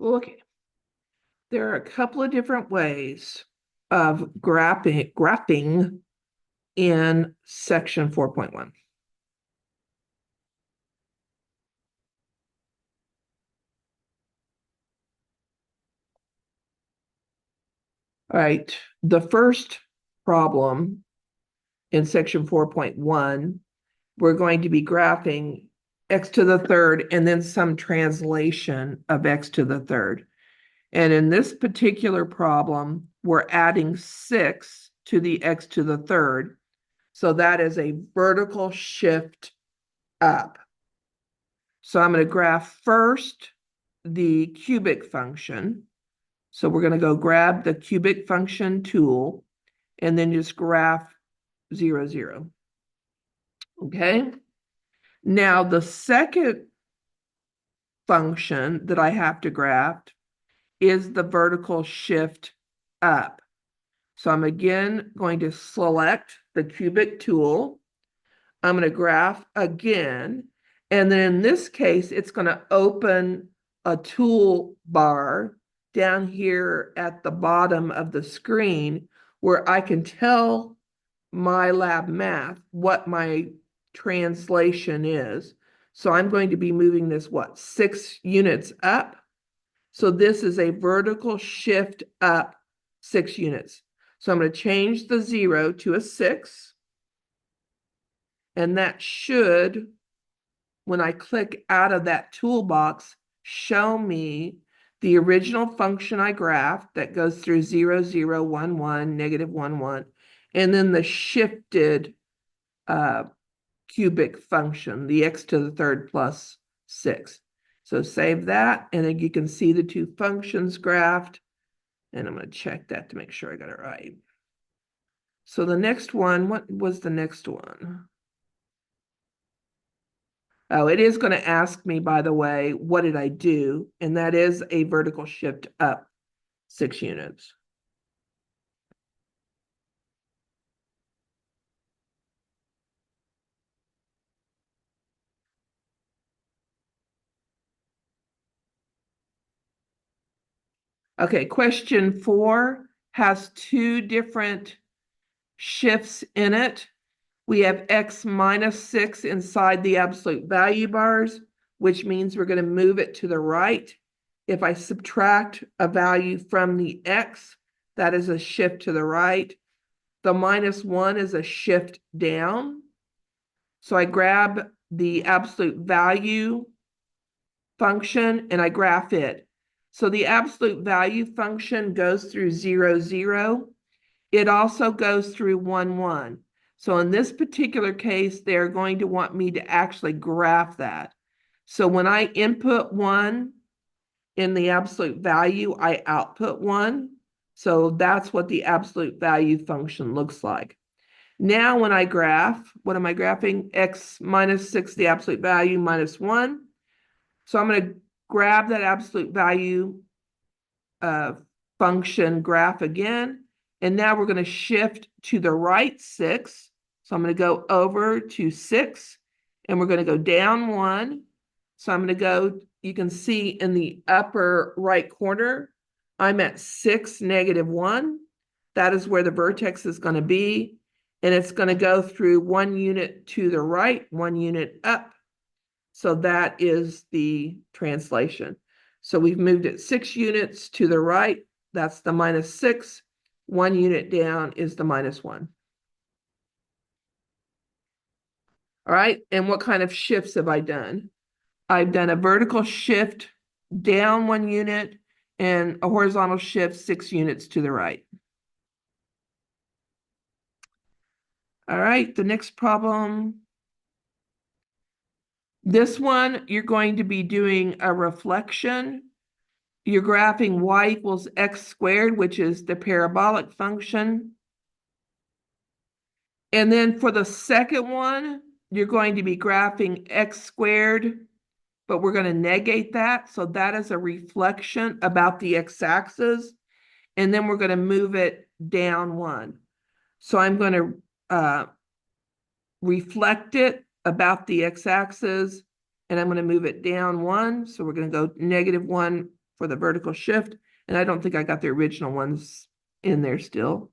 Okay. There are a couple of different ways of graphing in section 4.1. All right. The first problem in section 4.1, we're going to be graphing x to the third and then some translation of x to the third. And in this particular problem, we're adding 6 to the x to the third. So that is a vertical shift up. So I'm going to graph first the cubic function. So we're going to go grab the cubic function tool and then just graph 0, 0. Okay. Now the second function that I have to graph is the vertical shift up. So I'm again going to select the cubic tool. I'm going to graph again. And then in this case, it's going to open a toolbar down here at the bottom of the screen where I can tell MyLab Math what my translation is. So I'm going to be moving this, 6 units up. So this is a vertical shift up 6 units. So I'm going to change the 0 to a 6. And that should, when I click out of that toolbox, show me the original function I graphed that goes through 0, 0, 1, 1, negative 1, 1, and then the shifted cubic function, the x to the third plus 6. So save that, and then you can see the two functions graphed, and I'm going to check that to make sure I got it right. So the next one, what was the next one? Oh, it is going to ask me, by the way, what did I do? And that is a vertical shift up 6 units. Okay, question 4 has 2 different shifts in it. We have x minus 6 inside the absolute value bars, which means we're going to move it to the right. If I subtract a value from the x, that is a shift to the right. The minus 1 is a shift down. So I grab the absolute value function and I graph it. So the absolute value function goes through 0, 0. It also goes through 1, 1. So in this particular case, they're going to want me to actually graph that. So when I input 1 in the absolute value, I output 1. So that's what the absolute value function looks like. Now when I graph, what am I graphing? X minus 6, the absolute value, minus 1. So I'm going to grab that absolute value function graph again. And now we're going to shift to the right 6. So I'm going to go over to 6. And we're going to go down 1. So I'm going to go, you can see in the upper right corner, I'm at 6, negative 1. That is where the vertex is going to be. And it's going to go through 1 unit to the right, 1 unit up. So that is the translation. So we've moved it 6 units to the right. That's the minus 6. 1 unit down is the minus 1. All right. And what kind of shifts have I done? I've done a vertical shift down 1 unit and a horizontal shift 6 units to the right. All right. The next problem. This one, you're going to be doing a reflection. You're graphing y equals x squared, which is the parabolic function. And then for the second one, you're going to be graphing x squared, but we're going to negate that. So that is a reflection about the x-axis. And then we're going to move it down 1. So I'm going to reflect it about the x-axis, and I'm going to move it down 1. So we're going to go negative 1 for the vertical shift. And I don't think I got the original ones in there still.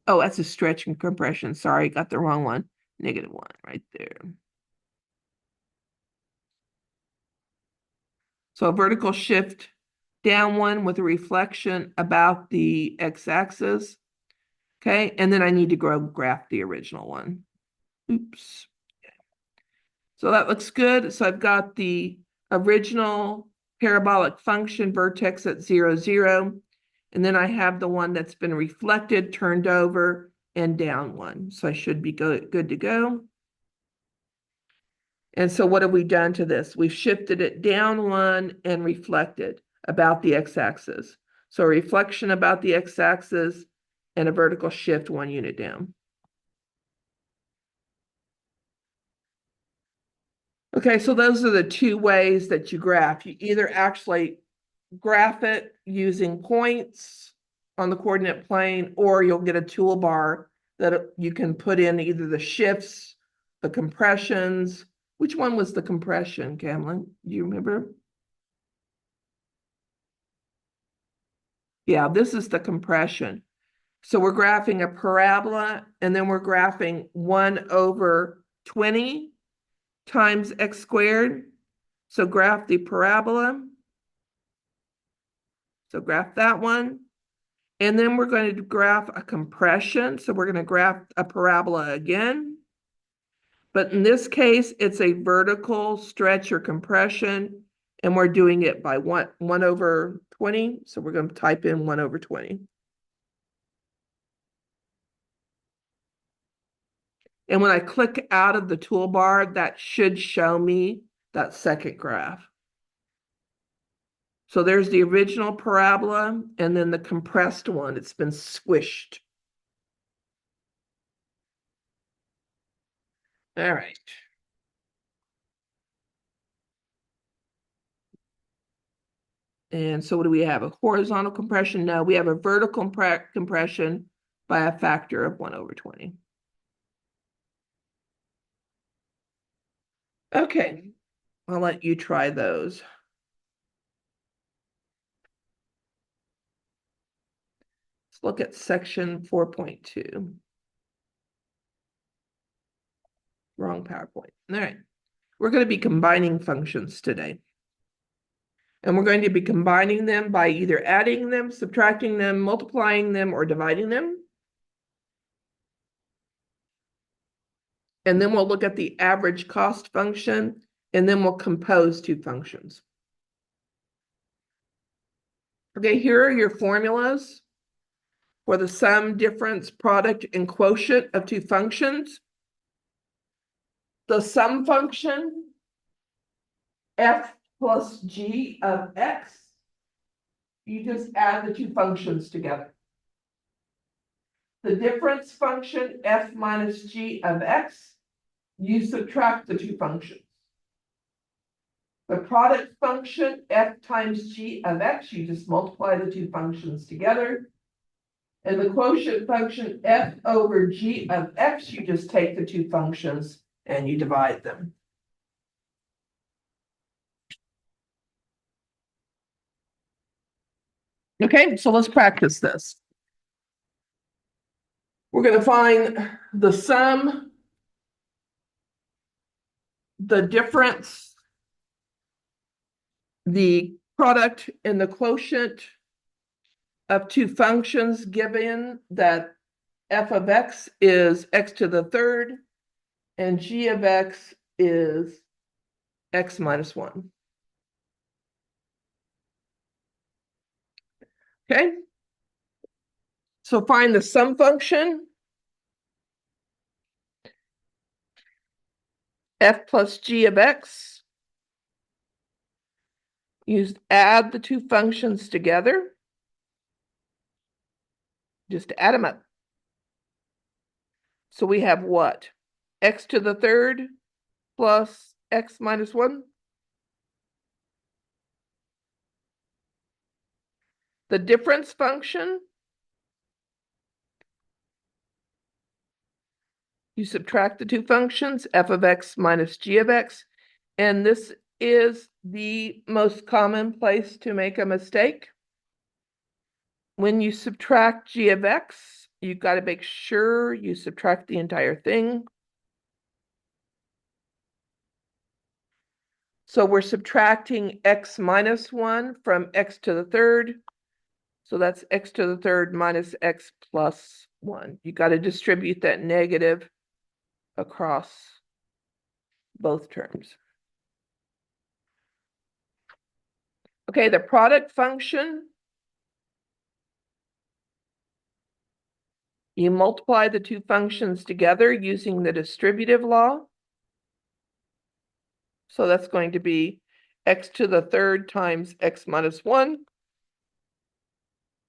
Oh, that's a stretch and compression. Sorry, got the wrong one. -1 right there. So a vertical shift down one with a reflection about the x-axis. Okay, and then I need to graph the original one. Oops. So that looks good. So I've got the original parabolic function vertex at 0, 0. And then I have the one that's been reflected, turned over, and down one. So I should be good to go. And so what have we done to this? We've shifted it down one and reflected about the x-axis. So a reflection about the x-axis and a vertical shift 1 unit down. Okay, so those are the two ways that you graph. You either actually graph it using points on the coordinate plane, or you'll get a toolbar that you can put in either the shifts, the compressions. Which one was the compression, Camlin? Do you remember? Yeah, this is the compression. So we're graphing a parabola, and then we're graphing 1/20 times x squared. So graph the parabola. So graph that one. And then we're going to graph a compression. So we're going to graph a parabola again. But in this case, it's a vertical stretch or compression. And we're doing it by 1/20. So we're going to type in 1/20. And when I click out of the toolbar, that should show me that second graph. So there's the original parabola and then the compressed one. It's been squished. All right. And so what do we have? A horizontal compression? No, we have a vertical compression by a factor of 1/20. Okay, I'll let you try those. Let's look at section 4.2. Wrong PowerPoint. All right. We're going to be combining functions today. And we're going to be combining them by either adding them, subtracting them, multiplying them, or dividing them. And then we'll look at the average cost function, and then we'll compose two functions. Okay, here are your formulas for the sum, difference, product, and quotient of two functions. The sum function, f plus g of x, you just add the two functions together. The difference function, f minus g of x, you subtract the two functions. The product function, f times g of x, you just multiply the two functions together. And the quotient function, f over g of x, you just take the two functions and you divide them. Okay, so let's practice this. We're going to find the sum, the difference, the product, and the quotient of two functions, given that f of x is x to the third and g of x is x minus 1. Okay, so find the sum function, f plus g of x. You add the two functions together. Just add them up. So we have what? X to the third plus x minus 1. The difference function, you subtract the two functions, f of x minus g of x, and this is the most common place to make a mistake? When you subtract g of x, you've got to make sure you subtract the entire thing. So we're subtracting x minus 1 from x to the third. So that's x to the third minus x plus 1. You got to distribute that negative across both terms. Okay, the product function, you multiply the two functions together using the distributive law. So that's going to be x to the third times x minus 1.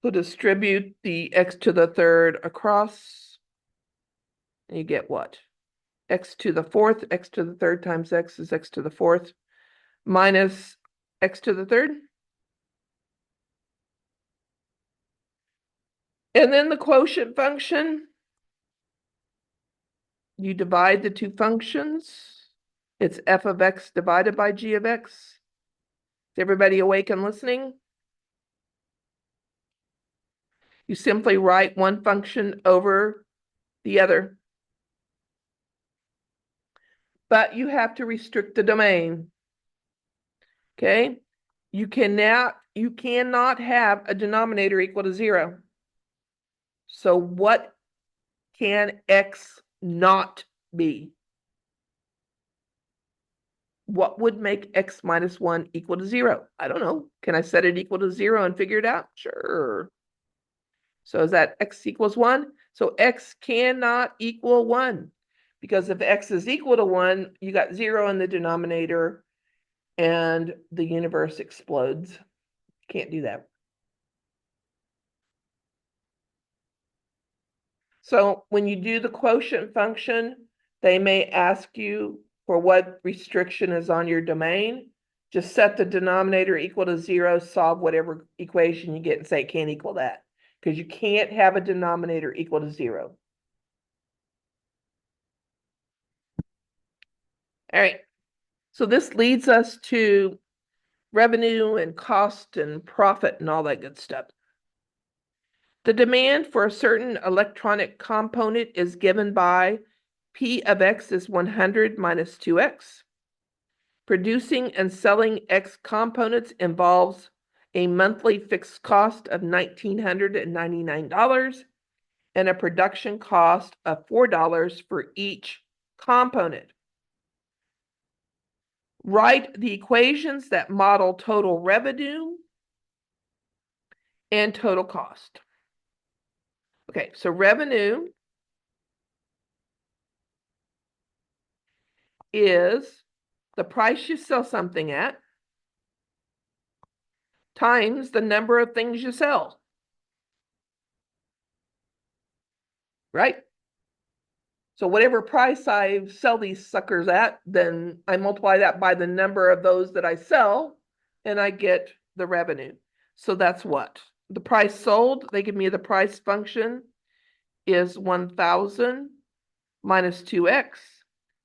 So distribute the x to the third across, and you get what? X to the fourth, x to the third times x is x to the fourth, minus x to the third. And then the quotient function, you divide the two functions. It's f of x divided by g of x. Is everybody awake and listening? You simply write one function over the other. But you have to restrict the domain. Okay? You cannot have a denominator equal to 0. So what can x not be? What would make x minus 1 equal to 0? I don't know. Can I set it equal to 0 and figure it out? Sure. So is that x equals 1? So x cannot equal 1, because if x is equal to 1, you got 0 in the denominator and the universe explodes. Can't do that. So when you do the quotient function, they may ask you for what restriction is on your domain. Just set the denominator equal to 0, solve whatever equation you get and say it can't equal that, because you can't have a denominator equal to 0. All right, so this leads us to revenue and cost and profit and all that good stuff. The demand for a certain electronic component is given by P of x is 100 minus 2x. Producing and selling X components involves a monthly fixed cost of $1,999 and a production cost of $4 for each component. Write the equations that model total revenue and total cost. Okay, so revenue is the price you sell something at times the number of things you sell, right? So whatever price I sell these suckers at, then I multiply that by the number of those that I sell, and I get the revenue. So that's what? The price sold, they give me the price function is 1,000 minus 2x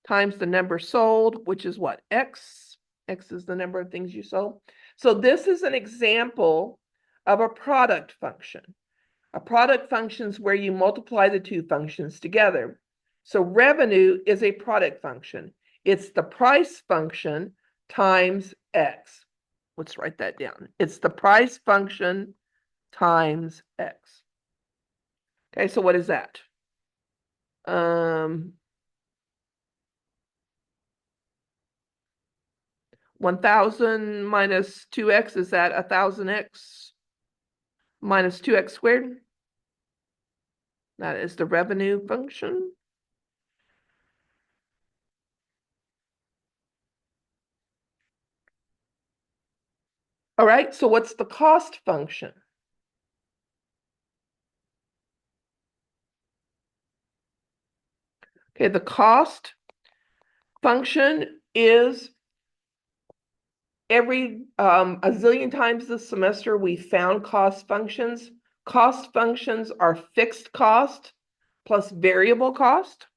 times the number sold, which is what? X. X is the number of things you sold. So this is an example of a product function. A product function is where you multiply the two functions together. So revenue is a product function. It's the price function times x. Let's write that down. It's the price function times x. Okay, so what is that? 1,000 minus 2x, is that 1,000x minus 2x squared? That is the revenue function. All right, so what's the cost function? Okay, the cost function is every a zillion times this semester we found cost functions. Cost functions are fixed cost plus variable cost.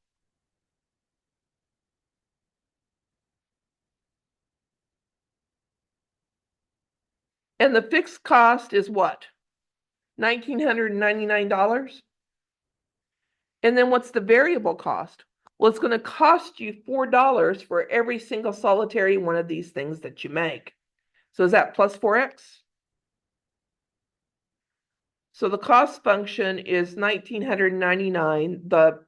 And the fixed cost is what? $1,999. And then what's the variable cost? Well, it's going to cost you $4 for every single solitary one of these things that you make. So is that plus 4x? So the cost function is 1,999, the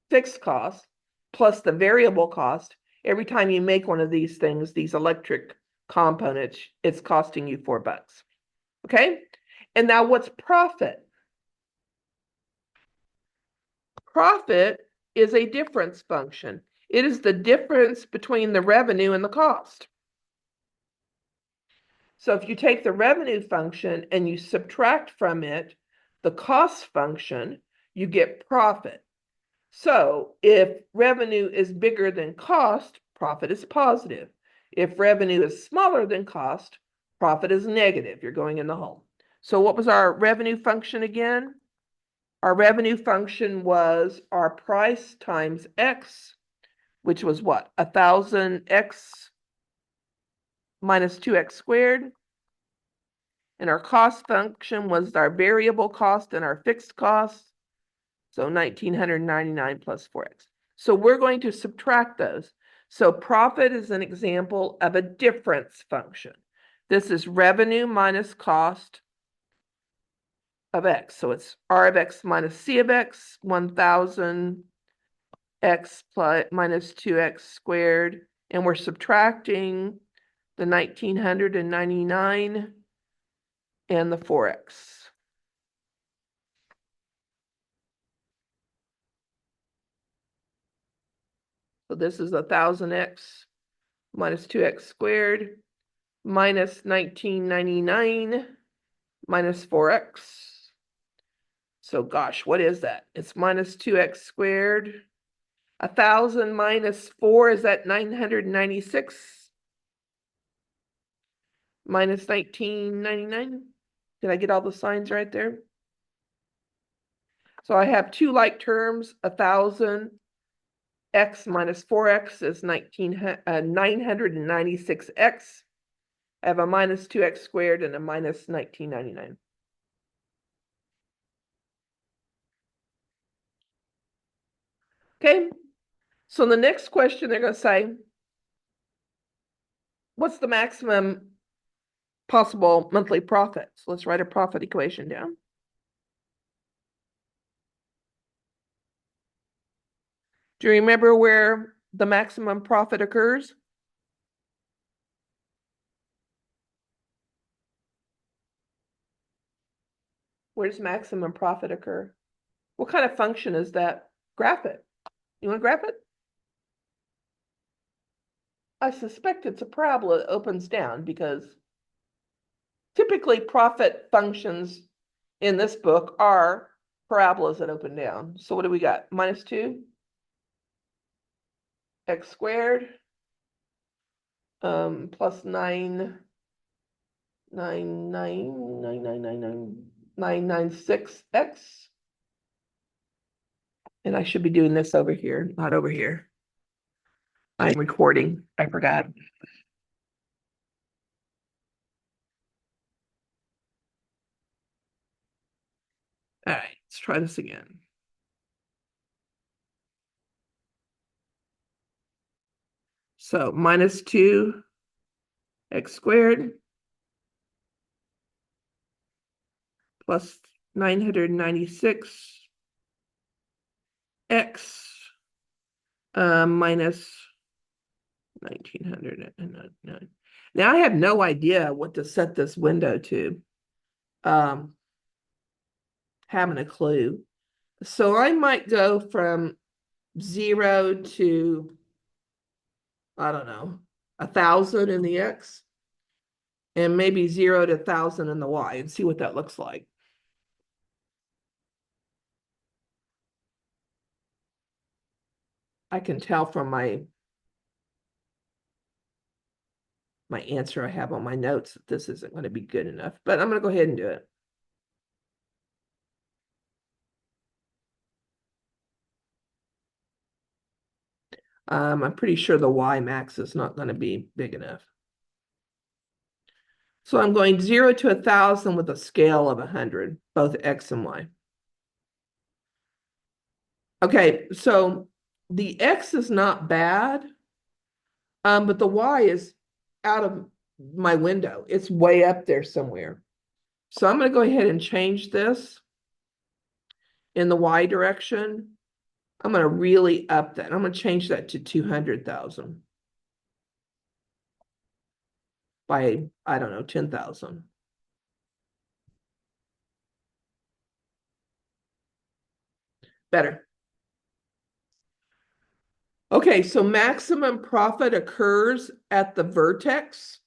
fixed cost, plus the variable cost. Every time you make one of these things, these electric components, it's costing you $4. Okay? And now what's profit? Profit is a difference function. It is the difference between the revenue and the cost. So if you take the revenue function and you subtract from it the cost function, you get profit. So if revenue is bigger than cost, profit is positive. If revenue is smaller than cost, profit is negative. You're going in the hole. So what was our revenue function again? Our revenue function was our price times X, which was what? 1,000X minus 2X squared. And our cost function was our variable cost and our fixed cost. So 1,999 plus 4x. So we're going to subtract those. So profit is an example of a difference function. This is revenue minus cost of x. So it's r of x minus c of x, 1,000 x plus minus 2x squared. And we're subtracting the 1,999 and the 4x. So this is 1,000x minus 2x squared minus 1,999 minus 4x. So gosh, what is that? It's minus 2x squared. 1,000 minus 4, is that 996? Minus 1,999. Did I get all the signs right there? So I have two like terms. 1,000 x minus 4x is 996x. I have a minus 2x squared and a minus 1,999. Okay, so the next question they're going to say, what's the maximum possible monthly profit? So let's write a profit equation down. Do you remember where the maximum profit occurs? Where does maximum profit occur? What kind of function is that? Graph it. You want to graph it? I suspect it's a parabola that opens down because typically profit functions in this book are parabolas that open down. So what do we got? Minus 2 x squared plus 996x. And I should be doing this over here, not over here. I'm recording. I forgot. All right, let's try this again. So minus 2 x squared plus 996 x minus 1,909. Now I have no idea what to set this window to. Having a clue. So I might go from 0 to, I don't know, 1,000 in the x, and maybe 0 to 1,000 in the y, and see what that looks like. I can tell from my answer I have on my notes that this isn't going to be good enough, but I'm going to go ahead and do it. I'm pretty sure the y max is not going to be big enough. So I'm going 0 to 1,000 with a scale of 100, both X and Y. Okay, so the X is not bad, but the Y is out of my window. It's way up there somewhere. So I'm going to go ahead and change this in the Y direction. I'm going to really up that. I'm going to change that to 200,000 by, I don't know, 10,000. Better. Okay, so maximum profit occurs at the vertex.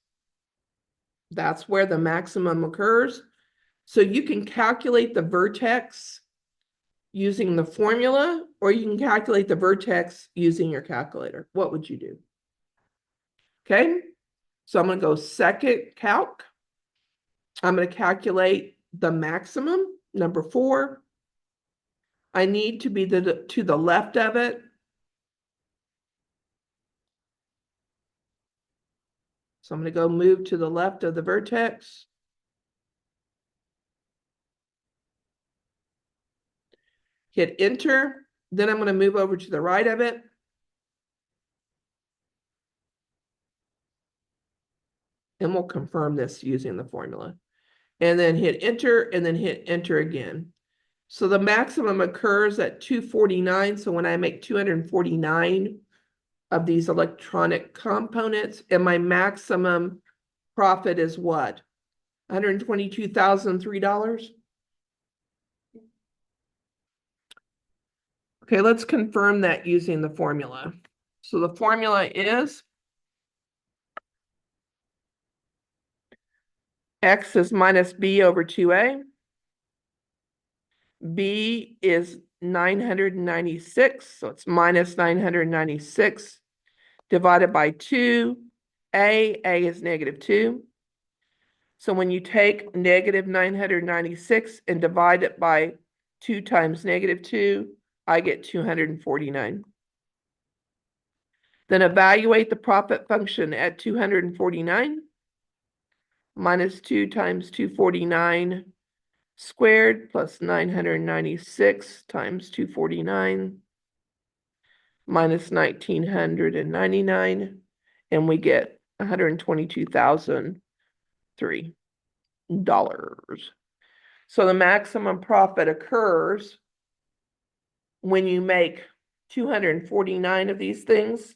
That's where the maximum occurs. So you can calculate the vertex using the formula, or you can calculate the vertex using your calculator. What would you do? Okay, so I'm going to go second calc. I'm going to calculate the maximum, number 4. I need to be to the left of it. So I'm going to go move to the left of the vertex. Hit enter. Then I'm going to move over to the right of it. And we'll confirm this using the formula. And then hit enter, and then hit enter again. So the maximum occurs at 249. So when I make 249 of these electronic components, and my maximum profit is what? $122,003? Okay, let's confirm that using the formula. So the formula is X is minus B over 2A. B is 996, so it's minus 996 divided by 2. A is negative 2. So when you take negative 996 and divide it by 2 times negative 2, I get 249. Then evaluate the profit function at 249. Minus 2 times 249 squared plus 996 times 249 minus 1,999, and we get $122,003. So the maximum profit occurs when you make 249 of these things.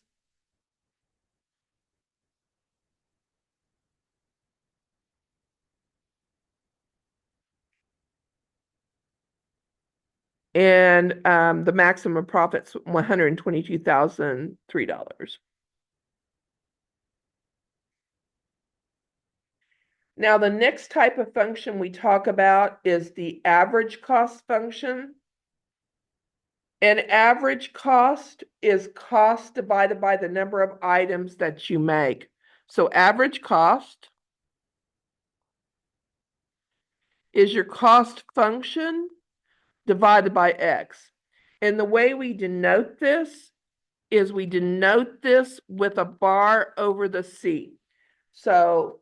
And the maximum profit's $122,003. Now, the next type of function we talk about is the average cost function. And average cost is cost divided by the number of items that you make. So average cost is your cost function divided by X. And the way we denote this is we denote this with a bar over the C. So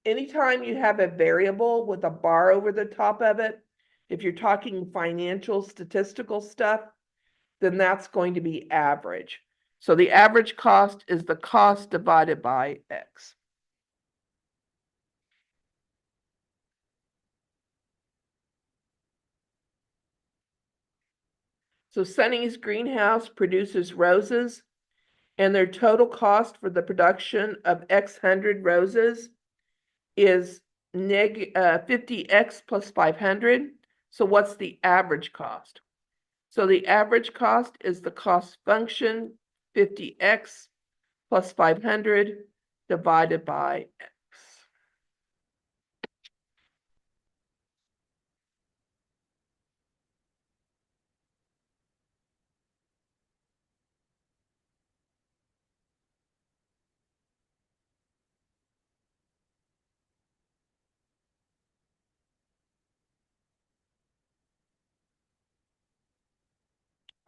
anytime you have a variable with a bar over the top of it, if you're talking financial statistical stuff, then that's going to be average. So the average cost is the cost divided by X. So Sunny's greenhouse produces roses, and their total cost for the production of X hundred roses is 50X plus 500. So what's the average cost? So the average cost is the cost function 50X plus 500 divided by X.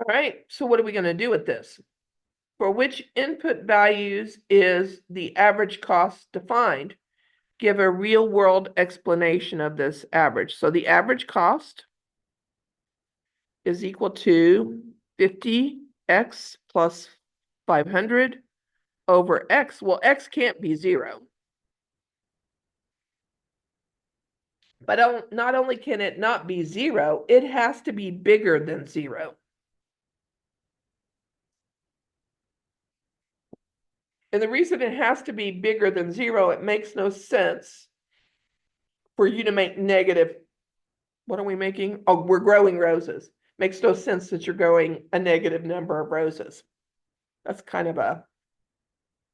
All right, so what are we going to do with this? For which input values is the average cost defined? give a real world explanation of this average. So the average cost is equal to 50x plus 500 over x. Well, x can't be 0. But not only can it not be 0, it has to be bigger than 0. And the reason it has to be bigger than 0, it makes no sense for you to make negative. What are we making? Oh, we're growing roses. Makes no sense that you're growing a negative number of roses. That's kind of a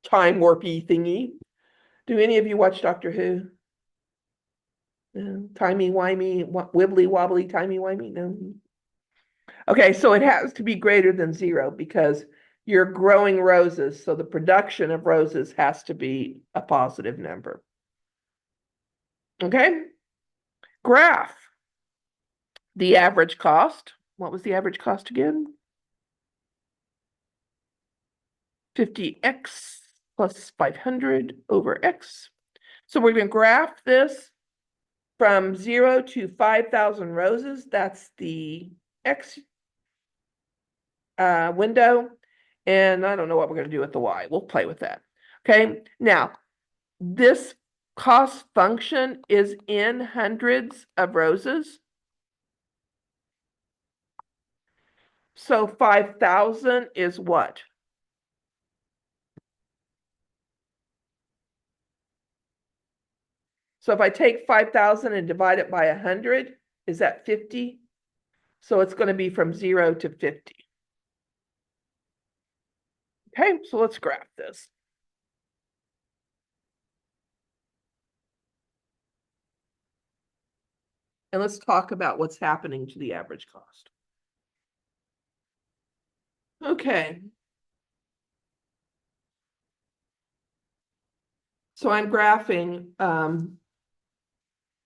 time warpy thingy. Do any of you watch Doctor Who? No. Timey-wimey, wibbly-wobbly, timey-wimey? No. Okay, so it has to be greater than 0 because you're growing roses, so the production of roses has to be a positive number. Okay? Graph. The average cost. What was the average cost again? 50x plus 500 over x. So we're going to graph this from 0 to 5,000 roses. That's the x window. And I don't know what we're going to do with the y. We'll play with that. Okay. Now, this cost function is in hundreds of roses. So 5,000 is what? So if I take 5,000 and divide it by 100, is that 50? So it's going to be from 0 to 50. Okay, so let's graph this. And let's talk about what's happening to the average cost. Okay. So I'm graphing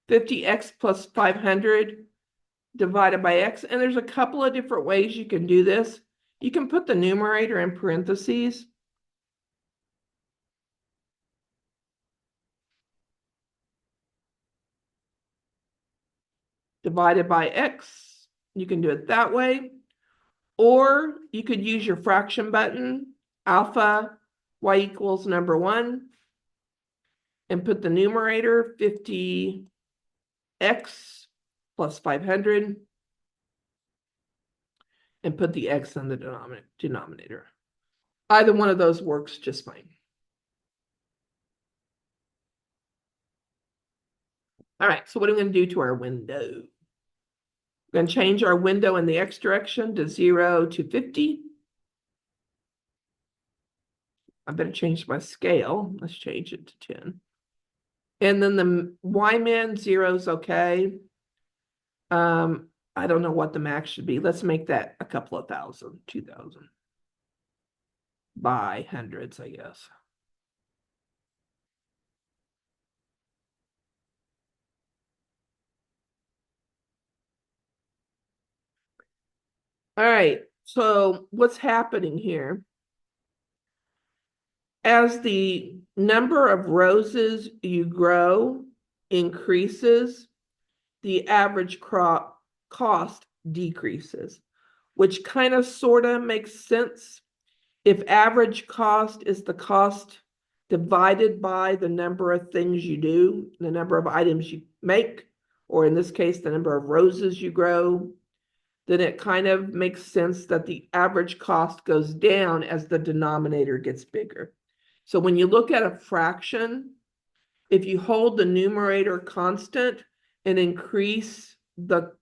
50x plus 500 divided by x. And there's a couple of different ways you can do this. You can put the numerator in parentheses. Divided by x. You can do it that way. Or you could use your fraction button, alpha y equals number 1, and put the numerator 50x plus 500, and put the x in the denominator. Either one of those works just fine. All right, so what are we going to do to our window? We're going to change our window in the x direction to 0 to 50. I better change my scale. Let's change it to 10. And then the y-min 0 is okay. I don't know what the max should be. Let's make that a couple of thousand, 2,000 by hundreds, I guess. All right, so what's happening here? As the number of roses you grow increases, the average crop cost decreases, which kind of sort of makes sense. If average cost is the cost divided by the number of things you do, the number of items you make, or in this case, the number of roses you grow, then it kind of makes sense that the average cost goes down as the denominator gets bigger. So when you look at a fraction, if you hold the numerator constant and increase the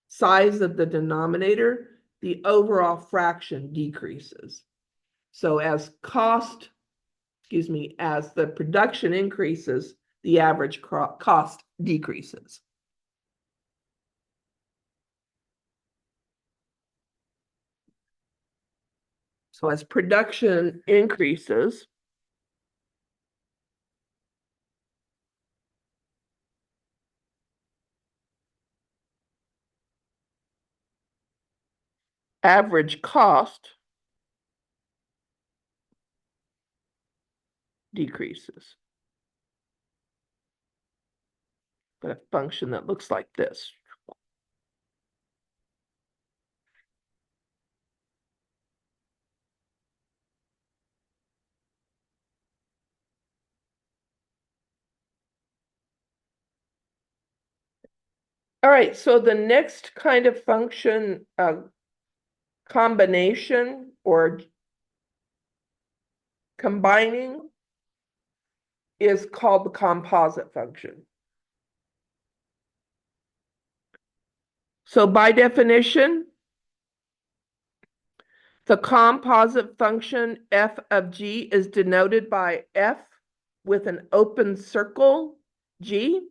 size of the denominator, the overall fraction decreases. So as the production increases, the average cost decreases. So as production increases, average cost decreases. a function that looks like this. All right, so the next kind of function combination or combining is called the composite function. So by definition, the composite function f of g is denoted by f with an open circle g,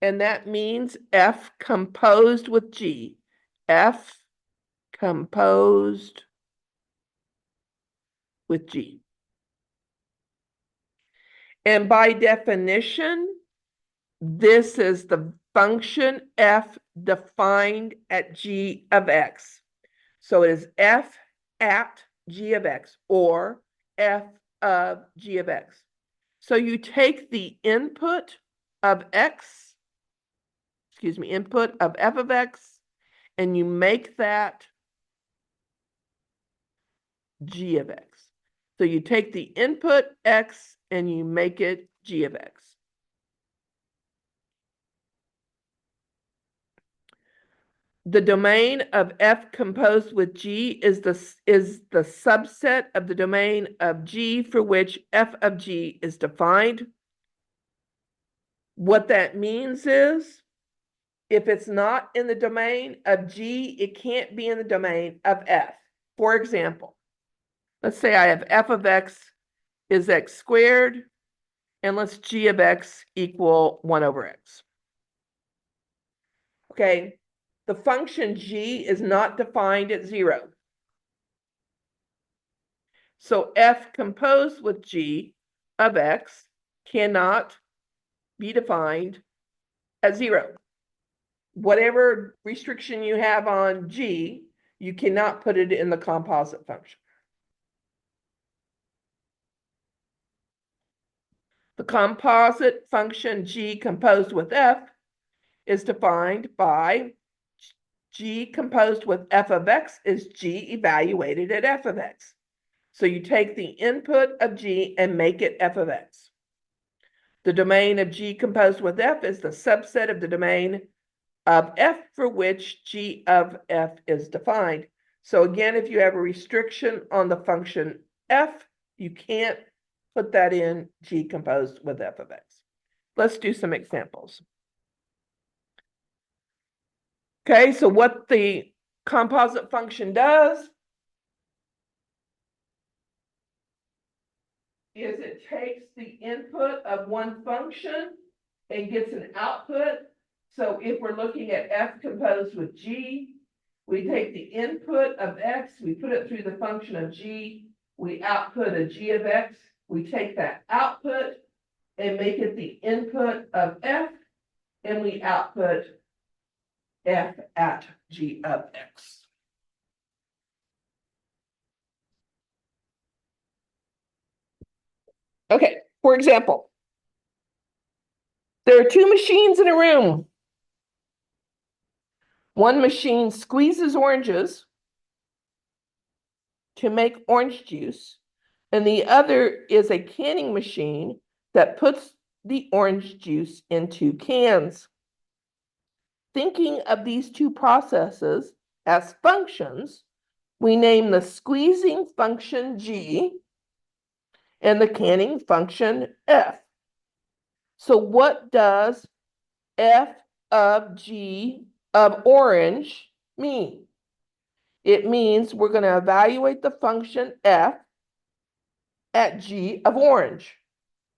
and that means f composed with g. F composed with g. And by definition, this is the function f defined at g of x. So it is f at g of x or f of g of x. So you take the input of x, input of f of x, and you make that g of x. So you take the input x and you make it g of x. The domain of f composed with g is the subset of the domain of g for which f of g is defined. What that means is, if it's not in the domain of g, it can't be in the domain of f. For example, let's say I have f of x is x squared, and let's g of x equal 1 over x. Okay, the function g is not defined at 0. So f composed with g of x cannot be defined at 0. Whatever restriction you have on g, you cannot put it in the composite function. The composite function g composed with f is defined by g composed with f of x is g evaluated at f of x. So you take the input of g and make it f of x. The domain of g composed with f is the subset of the domain of f for which g of f is defined. So again, if you have a restriction on the function f, you can't put that in g composed with f of x. Let's do some examples. Okay, so what the composite function does is it takes the input of one function and gets an output. So if we're looking at f composed with g, we take the input of x, we put it through the function of g, we output a g of x, we take that output and make it the input of f, and we output f at g of x. Okay, for example, there are two machines in a room. One machine squeezes oranges to make orange juice, and the other is a canning machine that puts the orange juice into cans. Thinking of these two processes as functions, we name the squeezing function g and the canning function f. So what does f of g of orange mean? It means we're going to evaluate the function f at g of orange.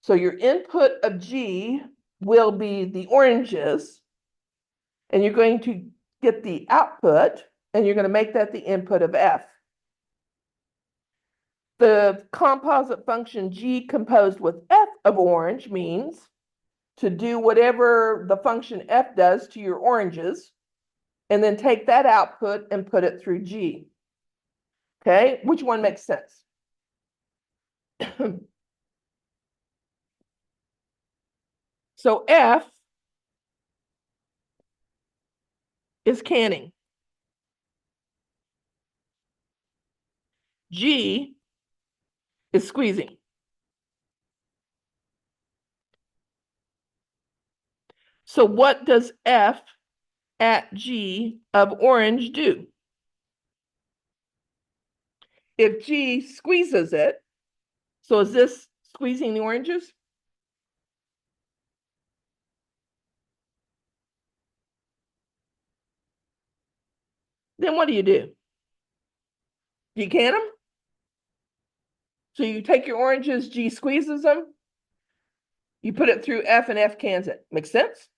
So your input of g will be the oranges, and you're going to get the output, and you're going to make that the input of f. The composite function g composed with f of orange means to do whatever the function f does to your oranges, and then take that output and put it through g. Okay, which one makes sense? So f is canning. G is squeezing. So what does F at G of orange do? If G squeezes it, so is this squeezing the oranges? Then what do? Do you can them? So you take your oranges, G squeezes them, you put it through F and F cans it. Make sense?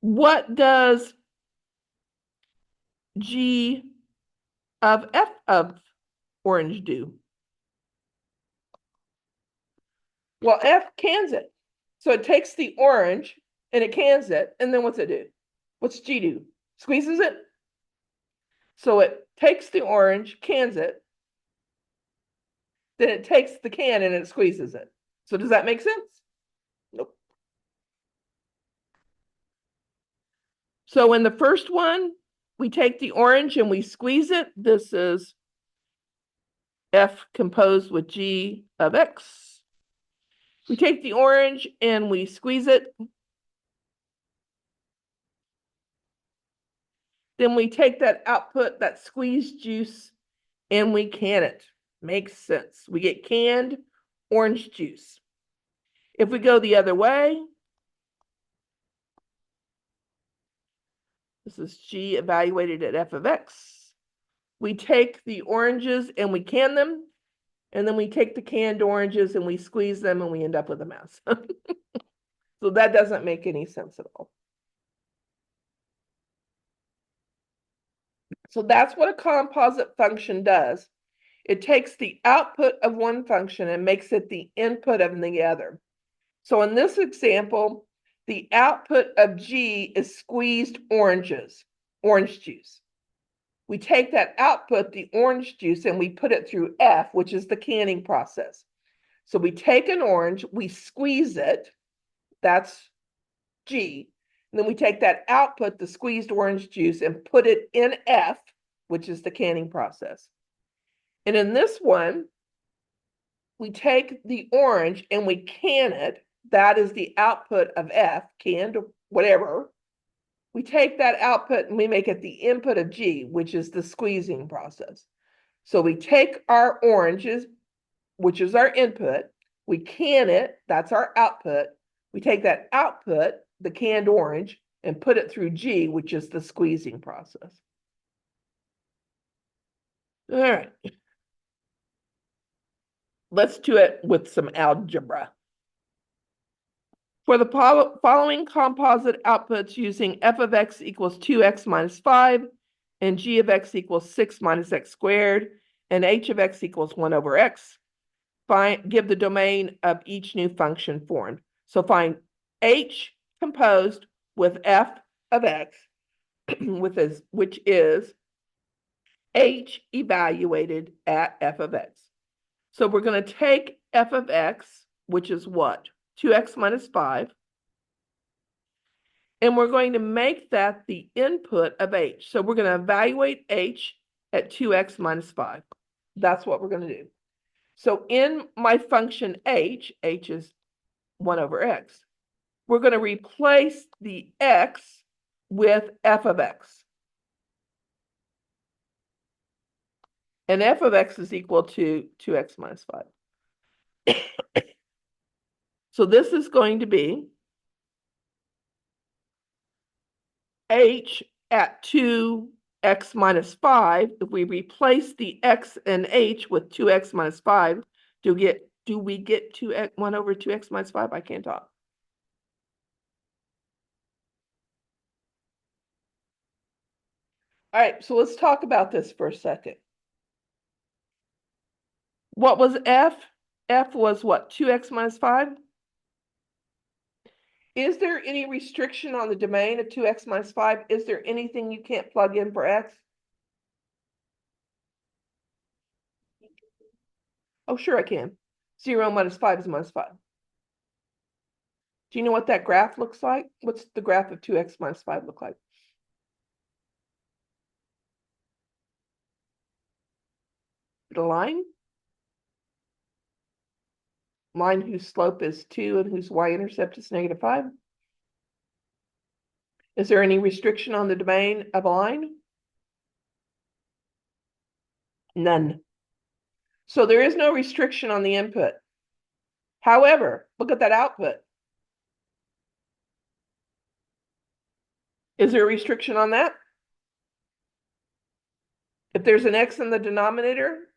What does G of F of orange do? Well, F cans it. So it takes the orange and it cans it, and then what's it do? What's G do? Squeezes it? So it takes the orange, cans it, then it takes the can and it squeezes it. So does that make sense? Nope. So in the first one, we take the orange and we squeeze it. This is F composed with G of X. We take the orange and we squeeze it. Then we take that output, that squeezed juice, and we can it. Makes sense. We get canned orange juice. If we go the other way, this is G evaluated at F of X. We take the oranges and we can them, and then we take the canned oranges and we squeeze them and we end up with a mess. So that doesn't make any sense at all. So that's what a composite function does. It takes the output of one function and makes it the input of the other. So in this example, the output of G is squeezed oranges, orange juice. We take that output, the orange juice, and we put it through F, which is the canning process. So we take an orange, we squeeze it, that's G, and then we take that output, the squeezed orange juice, and put it in F, which is the canning process. And in this one, we take the orange and we can it. That is the output of F, canned, whatever. We take that output and we make it the input of G, which is the squeezing process. So we take our oranges, which is our input, we can it, that's our output. We take that output, the canned orange, and put it through G, which is the squeezing process. All right. Let's do it with some algebra. For the following composite outputs using f of x equals 2x minus 5, and g of x equals 6 minus x squared, and h of x equals 1 over x, give the domain of each new function formed. So find h composed with f of x, which is h evaluated at f of x. So we're going to take f of x, which is what? 2x minus 5. And we're going to make that the input of h. So we're going to evaluate h at 2x minus 5. That's what we're going to do. So in my function h is 1 over x. We're going to replace the x with f of x. And f of x is equal to 2x minus 5. So this is going to be h at 2x minus 5. If we replace the x and h with 2x minus 5, do we get 1 over 2x minus 5? I can't talk. All right, so let's talk about this for a second. What was f? F was what, 2x minus 5? Is there any restriction on the domain of 2x minus 5? Is there anything you can't plug in for x? Oh, sure I can. 0 minus 5 is minus 5. Do you know what that graph looks like? What's the graph of 2x minus 5 look like? The line? Line whose slope is 2 and whose y-intercept is -5? Is there any restriction on the domain of a line? None. So there is no restriction on the input. However, look at that output. Is there a restriction on that? If there's an x in the denominator,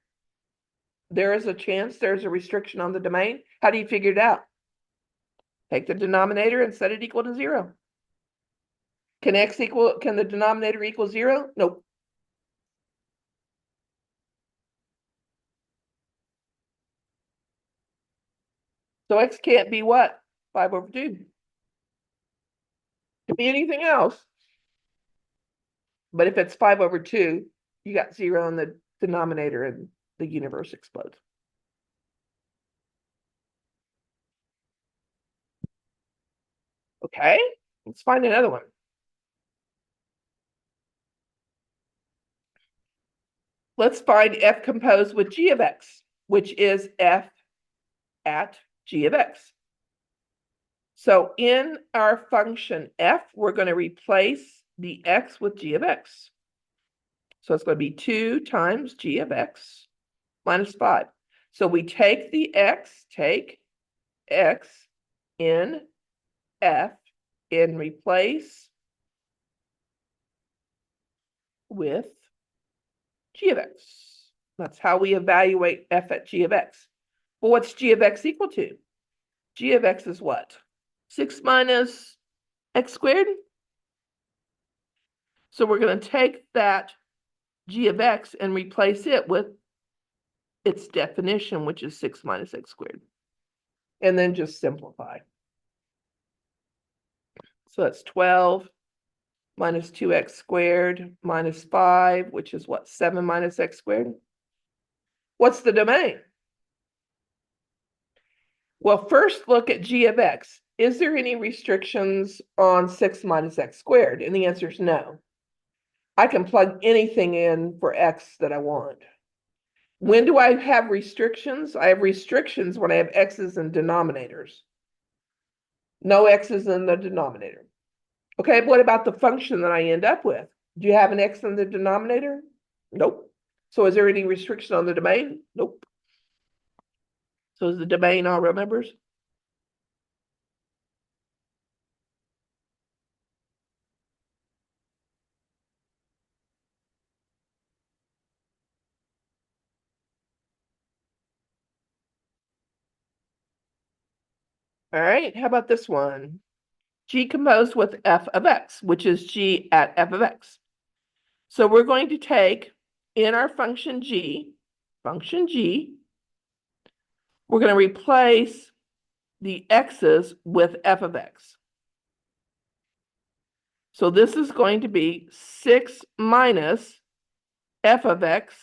there is a chance there's a restriction on the domain. How do you figure it out? Take the denominator and set it equal to 0. Can the denominator equal 0? Nope. So x can't be what? 5/2. Could be anything else. But if it's 5/2, you got 0 in the denominator and the universe explodes. Okay, let's find another one. Let's find f composed with g of x, which is f at g of x. So in our function f, we're going to replace the x with g of x. So it's going to be 2 times g of x minus 5. So we take the x in f and replace with g of x. That's how we evaluate f at g of x. Well, what's g of x equal to? G of x is what? 6 minus x squared? So we're going to take that g of x and replace it with its definition, which is 6 minus x squared. And then just simplify. So that's 12 minus 2x squared minus 5, which is what, 7 minus x squared? What's the domain? Well, first look at g of x. Is there any restrictions on 6 minus x squared? And the answer is no. I can plug anything in for x that I want. When do I have restrictions? I have restrictions when I have x's in denominators. No x's in the denominator. Okay, what about the function that I end up with? Do you have an x in the denominator? Nope. So is there any restriction on the domain? Nope. So is the domain all real numbers? All right, how about this one? G composed with f of x, which is g at f of x. So we're going to take in our function g, we're going to replace the x's with f of x. So this is going to be 6 minus f of x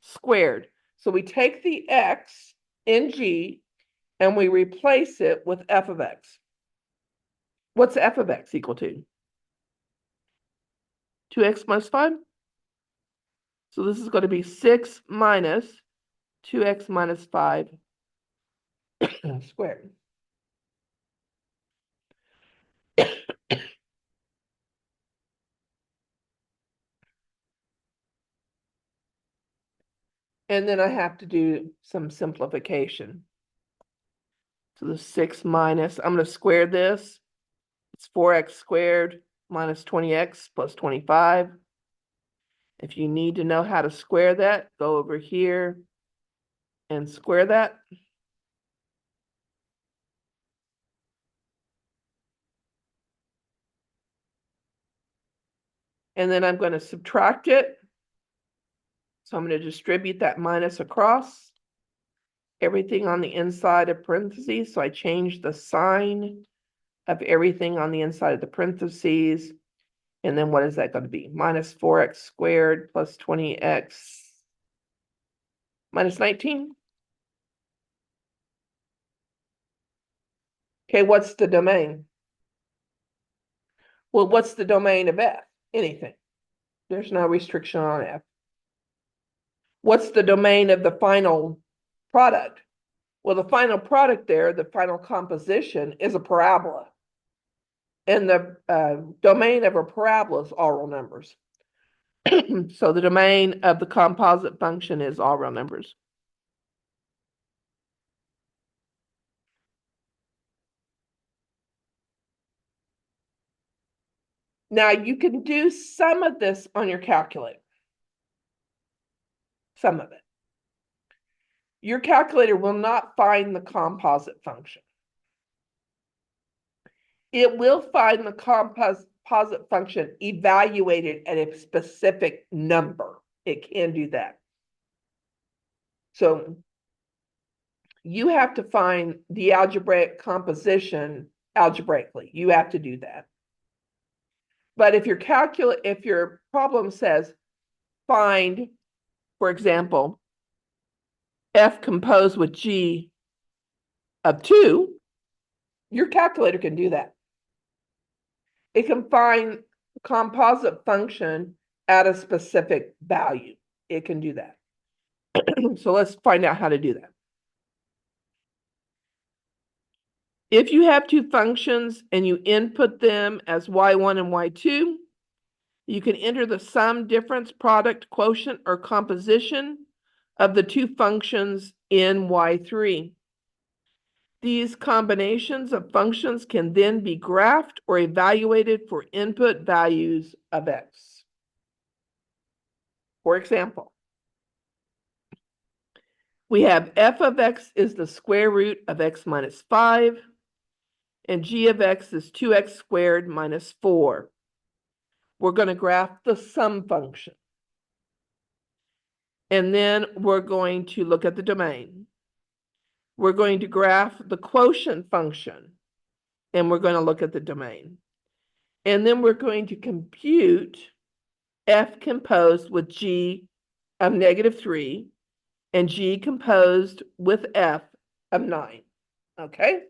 squared. So we take the x in g and we replace it with f of x. What's f of x equal to? 2x minus 5? So this is going to be 6 minus 2x minus 5 squared. And then I have to do some simplification. So the 6 minus, I'm going to square this. It's 4x squared minus 20x plus 25. If you need to know how to square that, go over here and square that. And then I'm going to subtract it. So I'm going to distribute that minus across everything on the inside of parentheses. So I change the sign of everything on the inside of the parentheses. And then what is that going to be? Minus 4x squared plus 20x minus 19. Okay, what's the domain? Well, what's the domain of f? Anything. There's no restriction on f. What's the domain of the final product? Well, the final product there, the final composition, is a parabola. And the domain of a parabola is all real numbers. So the domain of the composite function is all real numbers. Now you can do some of this on your calculator. Some of it. Your calculator will not find the composite function. It will find the composite function evaluated at a specific number. It can do that. So you have to find the algebraic composition algebraically. You have to do that. But if your problem says find, for example, F composed with G of 2, your calculator can do that. It can find the composite function at a specific value. It can do that. So let's find out how to do that. If you have two functions and you input them as y1 and y2, you can enter the sum, difference, product, quotient, or composition of the two functions in y3. These combinations of functions can then be graphed or evaluated for input values of x. For example, we have f of x is the square root of x minus 5, and g of x is 2x squared minus 4. We're going to graph the sum function. And then we're going to look at the domain. We're going to graph the quotient function, and we're going to look at the domain. And then we're going to compute f composed with g of -3 and g composed with f of 9. Okay?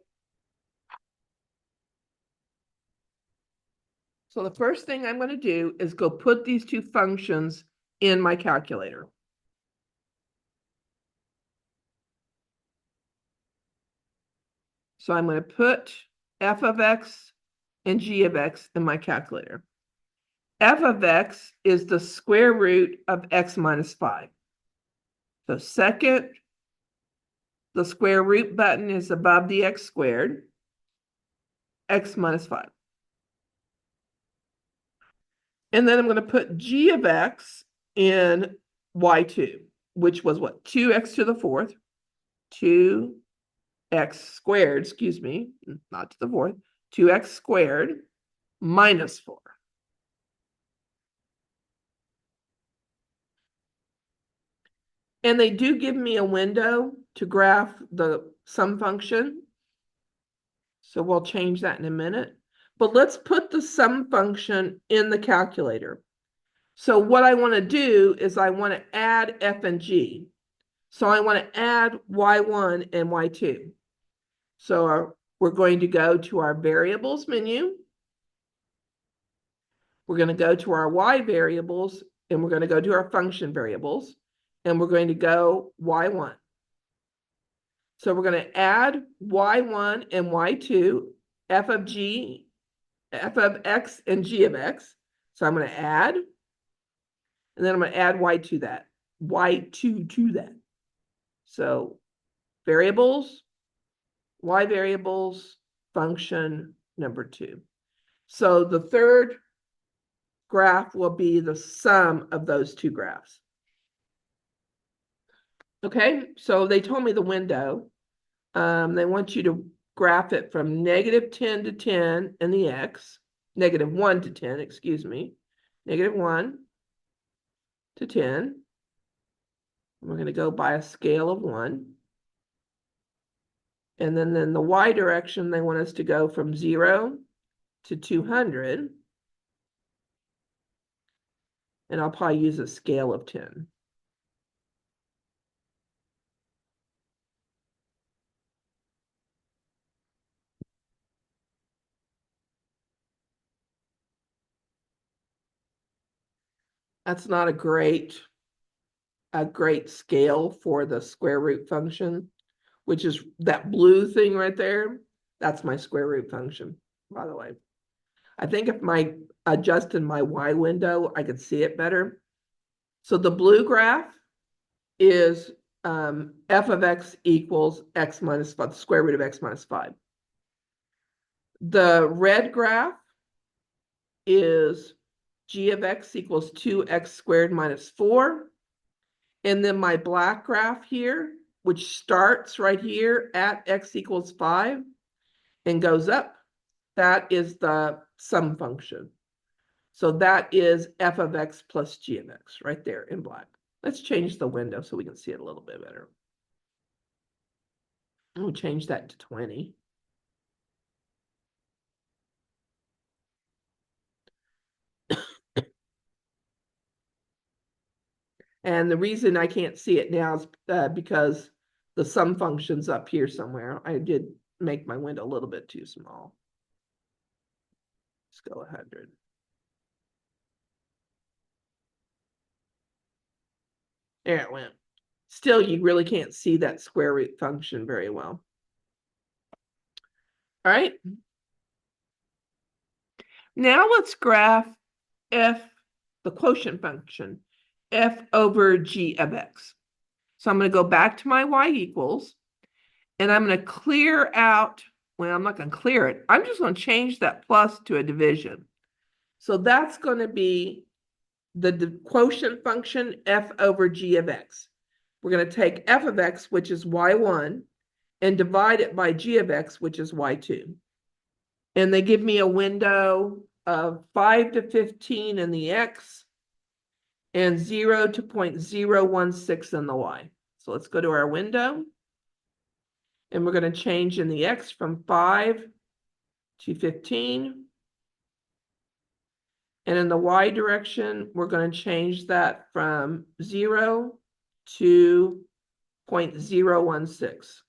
So the first thing I'm going to do is go put these two functions in my calculator. So I'm going to put f of x and g of x in my calculator. F of x is the square root of x minus 5. So second, the square root button is above the x squared, x minus 5. And then I'm going to put g of x in y2, which was what? 2x to the fourth, 2x squared, excuse me, not to the fourth, 2x squared minus 4. And they do give me a window to graph the sum function. So we'll change that in a minute. But let's put the sum function in the calculator. So what I want to do is I want to add f and g. So I want to add y1 and y2. So we're going to go to our variables menu. We're going to go to our y variables, and we're going to go to our function variables, and we're going to go y1. So we're going to add y1 and y2, f of g, f of x and g of x. So I'm going to add, and then I'm going to add y2 to that. So variables, y variables, function number 2. So the third graph will be the sum of those two graphs. Okay, so they told me the window. They want you to graph it from -10 to 10 in the x, -1 to 10, excuse me, -1 to 10. We're going to go by a scale of 1. And then in the y direction, they want us to go from 0 to 200. And I'll probably use a scale of 10. That's not a great a great scale for the square root function, which is that blue thing right there. That's my square root function, by the way. I think if I adjusted my Y window, I could see it better. So the blue graph is f of x equals x minus 5, the square root of x minus 5. The red graph is g of x equals 2x squared minus 4. And then my black graph here, which starts right here at x equals 5 and goes up, that is the sum function. So that is f of x plus g of x right there in black. Let's change the window so we can see it a little bit better. We'll change that to 20. And the reason I can't see it now is because the sum function's up here somewhere. I did make my window a little bit too small. Let's go 100. There it went. Still, you really can't see that square root function very well. All right. Now let's graph f, the quotient function, f over g of x. So I'm going to go back to my y equals, and I'm going to clear out, well, I'm not going to clear it. I'm just going to change that plus to a division. So that's going to be the quotient function f over g of x. We're going to take f of x, which is y1, and divide it by g of x, which is y2. And they give me a window of 5 to 15 in the x and 0 to 0.016 in the y. So let's go to our window. And we're going to change in the x from 5 to 15. And in the y direction, we're going to change that from 0 to 0.016.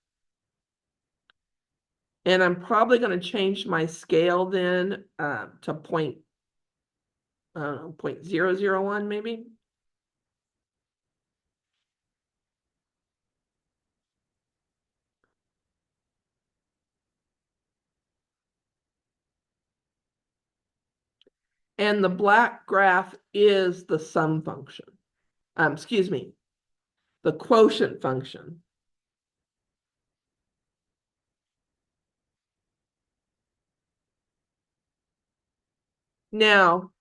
And I'm probably going to change my scale then to 0.001 maybe. And the black graph is the sum function. Excuse me, the quotient function. Now,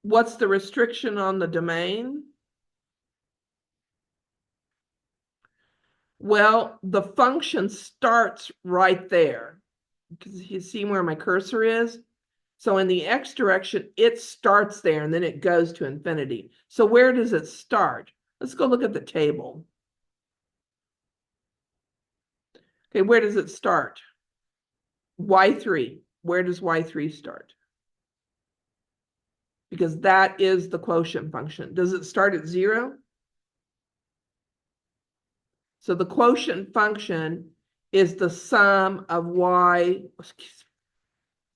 what's the restriction on the domain? Well, the function starts right there. Because you see where my cursor is? So in the x direction, it starts there and then it goes to infinity. So where does it start? Let's go look at the table. Okay, where does it start? Y3. Where does Y3 start? Because that is the quotient function. Does it start at 0? So the quotient function is the sum of y,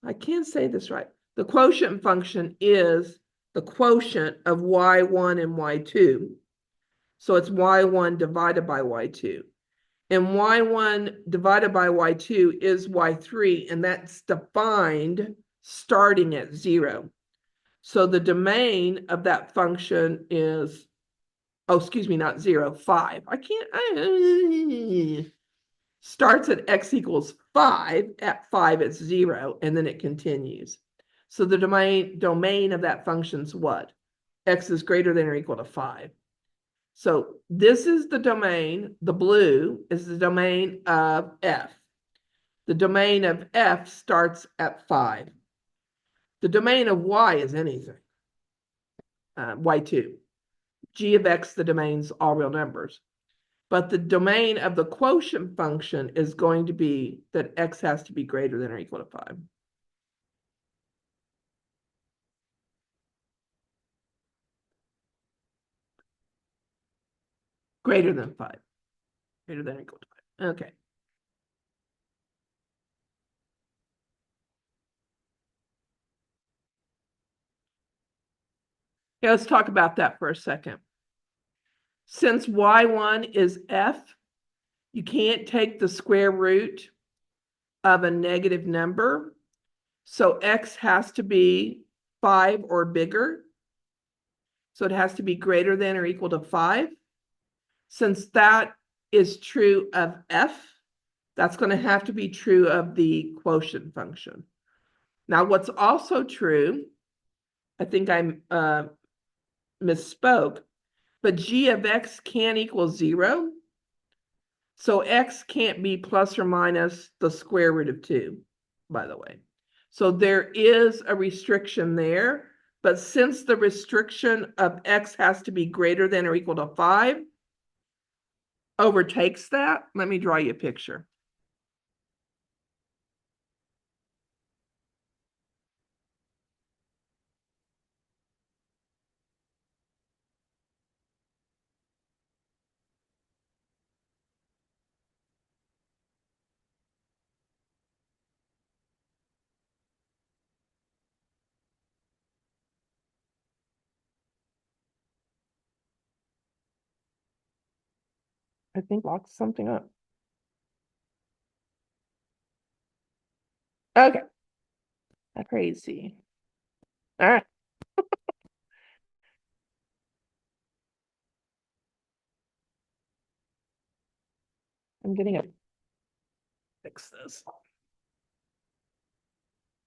I can't say this right. The quotient function is the quotient of y1 and y2. So it's y1 divided by y2. And y1 divided by y2 is y3, and that's defined starting at 0. So the domain of that function is, oh, excuse me, not 0, 5. Starts at x equals 5. At 5, it's 0, and then it continues. So the domain of that function's what? X is greater than or equal to 5. So this is the domain, the blue is the domain of f. The domain of f starts at 5. The domain of y is anything, y2. G of x, the domain's all real numbers. But the domain of the quotient function is going to be that x has to be greater than or equal to 5. Greater than 5. Greater than or equal to 5. Okay. Yeah, let's talk about that for a second. Since y1 is f, you can't take the square root of a negative number. So x has to be 5 or bigger. So it has to be greater than or equal to 5. Since that is true of f, that's going to have to be true of the quotient function. Now, what's also true, I think I misspoke, but g of x can equal 0. So x can't be plus or minus the square root of 2, by the way. So there is a restriction there, but since the restriction of x has to be greater than or equal to 5 overtakes that, let me draw you a picture. I think lock something up. Okay. That's crazy. All right. I'm getting a fix this.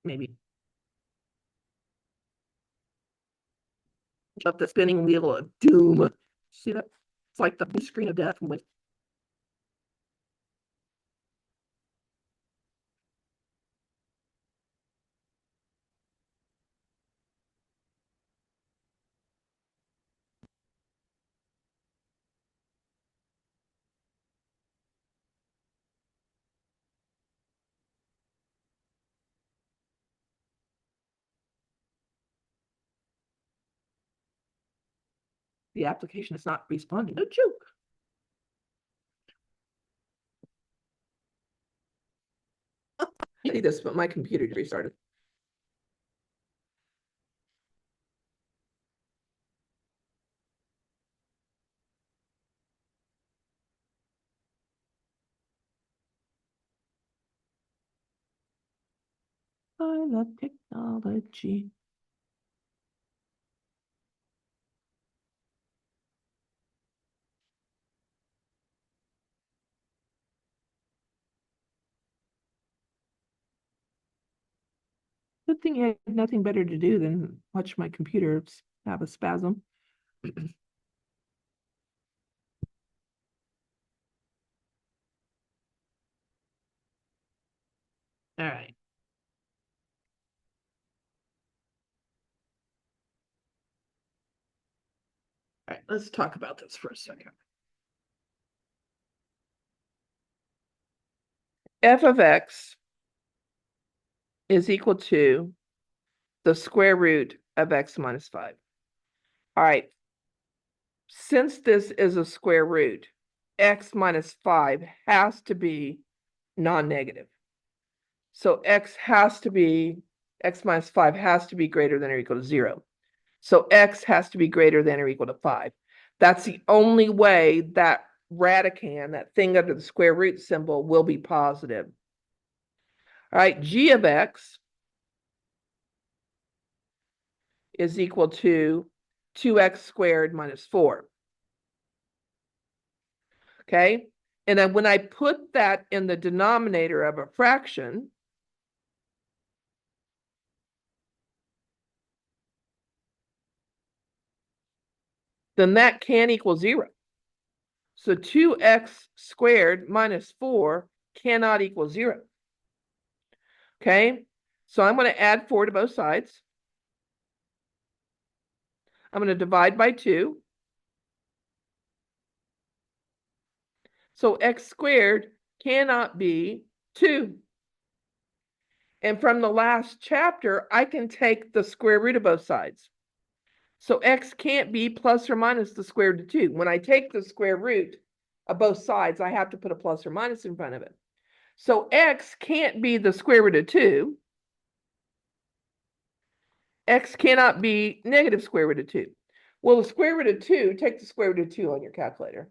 Maybe. Up the spinning wheel of doom. See that? It's like the screen of death with the application is not responding. No joke. I need this, but my computer restarted. I love technology. Good thing I had nothing better to do than watch my computer have a spasm. All right. All right, let's talk about this for a second. F of x is equal to the square root of x minus 5. All right. Since this is a square root, x minus 5 has to be non-negative. So x minus 5 has to be greater than or equal to 0. So x has to be greater than or equal to 5. That's the only way that radicand, that thing under the square root symbol, will be positive. All right, g of x is equal to 2x squared minus 4. Okay, and then when I put that in the denominator of a fraction, then that can equal 0. So 2x squared minus 4 cannot equal 0. Okay, so I'm going to add 4 to both sides. I'm going to divide by 2. So x squared cannot be 2. And from the last chapter, I can take the square root of both sides. So x can't be plus or minus the square root of 2. When I take the square root of both sides, I have to put a plus or minus in front of it. So x can't be the square root of 2. X cannot be negative square root of 2. Well, the square root of 2, take the square root of 2 on your calculator.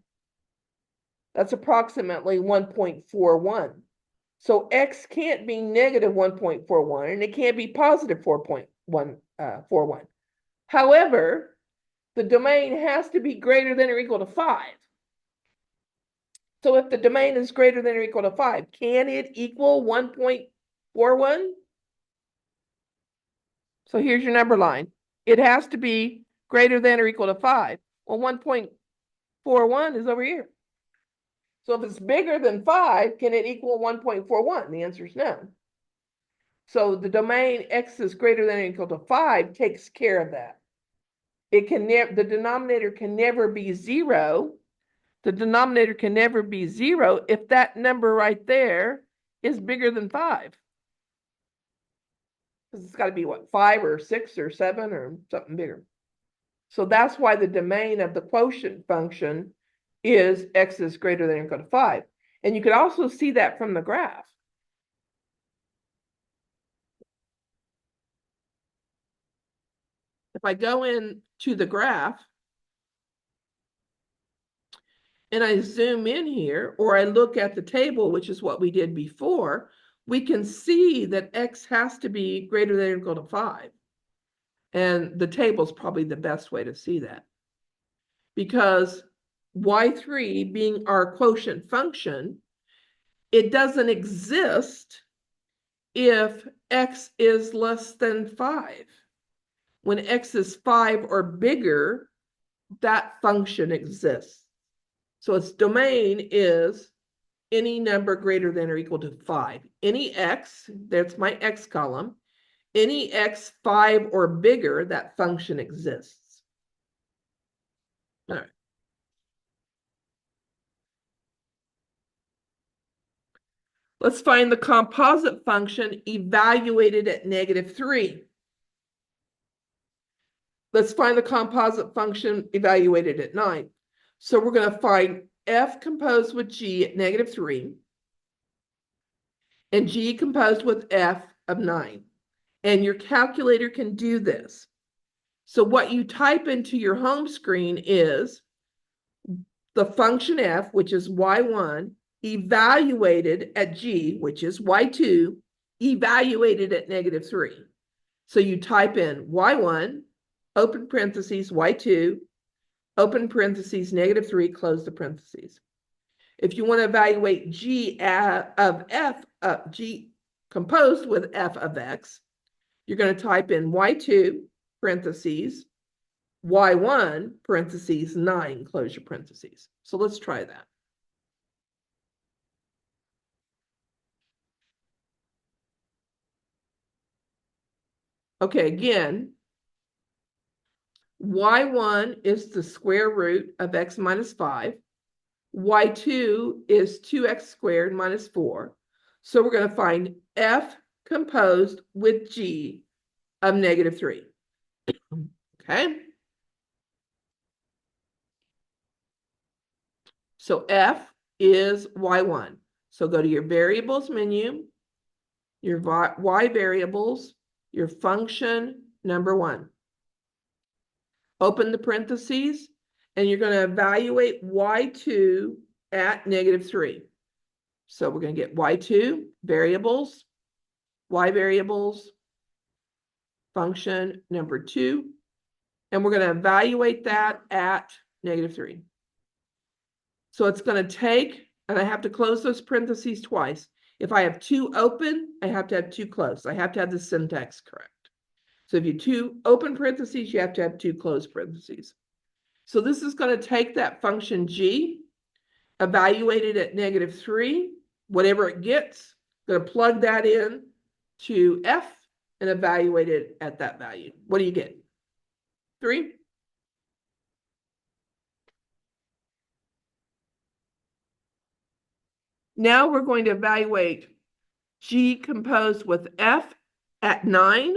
That's approximately 1.41. So x can't be negative 1.41, and it can't be positive 4.141. However, the domain has to be greater than or equal to 5. So if the domain is greater than or equal to 5, can it equal 1.41? So here's your number line. It has to be greater than or equal to 5. Well, 1.41 is over here. So if it's bigger than 5, can it equal 1.41? The answer is no. So the domain x is greater than or equal to 5 takes care of that. It can the denominator can never be 0. The denominator can never be 0 if that number right there is bigger than 5. Because it's got to be what, 5 or 6 or 7 or something bigger. So that's why the domain of the quotient function is x is greater than or equal to 5. And you could also see that from the graph. If I go into the graph and I zoom in here, or I look at the table, which is what we did before, we can see that x has to be greater than or equal to 5. And the table is probably the best way to see that. Because y3 being our quotient function, it doesn't exist if x is less than 5. When x is 5 or bigger, that function exists. So its domain is any number greater than or equal to 5. Any x, that's my x column, any x 5 or bigger, that function exists. All right. Let's find the composite function evaluated at -3. Let's find the composite function evaluated at 9. So we're going to find f composed with g at -3 and g composed with f of 9. And your calculator can do this. So what you type into your home screen is the function f, which is y1, evaluated at g, which is y2, evaluated at -3. So you type in y1, open parentheses, y2, open parentheses, -3, close the parentheses. If you want to evaluate g of f, g composed with f of x, you're going to type in y2, parentheses, y1, parentheses, 9, close your parentheses. So let's try that. Okay, again, y1 is the square root of x minus 5. y2 is 2x squared minus 4. So we're going to find f composed with g of -3. Okay. So f is y1. So go to your variables menu, your y variables, your function number 1. Open the parentheses, and you're going to evaluate y2 at -3. So we're going to get y2, variables, y variables, function number 2, and we're going to evaluate that at -3. So it's going to take, and I have to close those parentheses twice. If I have 2 open, I have to have 2 closed. I have to have the syntax correct. So if you have 2 open parentheses, you have to have 2 closed parentheses. So this is going to take that function g, evaluate it at -3, whatever it gets, going to plug that in to f and evaluate it at that value. What do you get? 3? Now we're going to evaluate g composed with f at 9.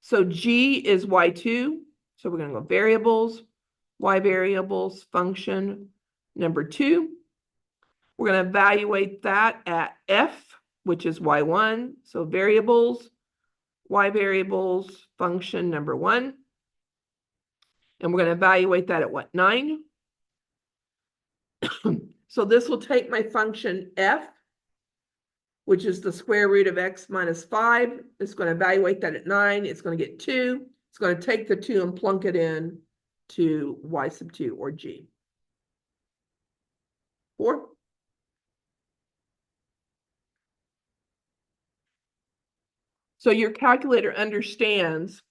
So g is y2. So we're going to go variables, y variables, function number 2. We're going to evaluate that at f, which is y1. So variables, y variables, function number 1. And we're going to evaluate that at what, 9? So this will take my function f, which is the square root of x minus 5. It's going to evaluate that at 9. It's going to get 2. It's going to take the 2 and plunk it in to y sub 2, or g. 4. So your calculator understands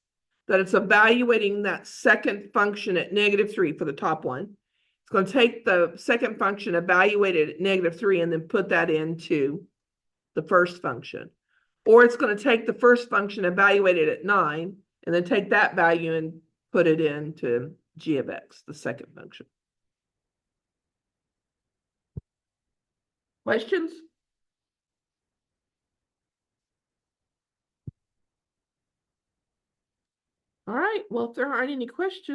that it's evaluating that second function at -3 for the top one. It's going to take the second function, evaluate it at -3, and then put that into the first function. Or it's going to take the first function, evaluate it at 9, and then take that value and put it into g of x, the second function. Questions? All right, well, if there aren't any questions,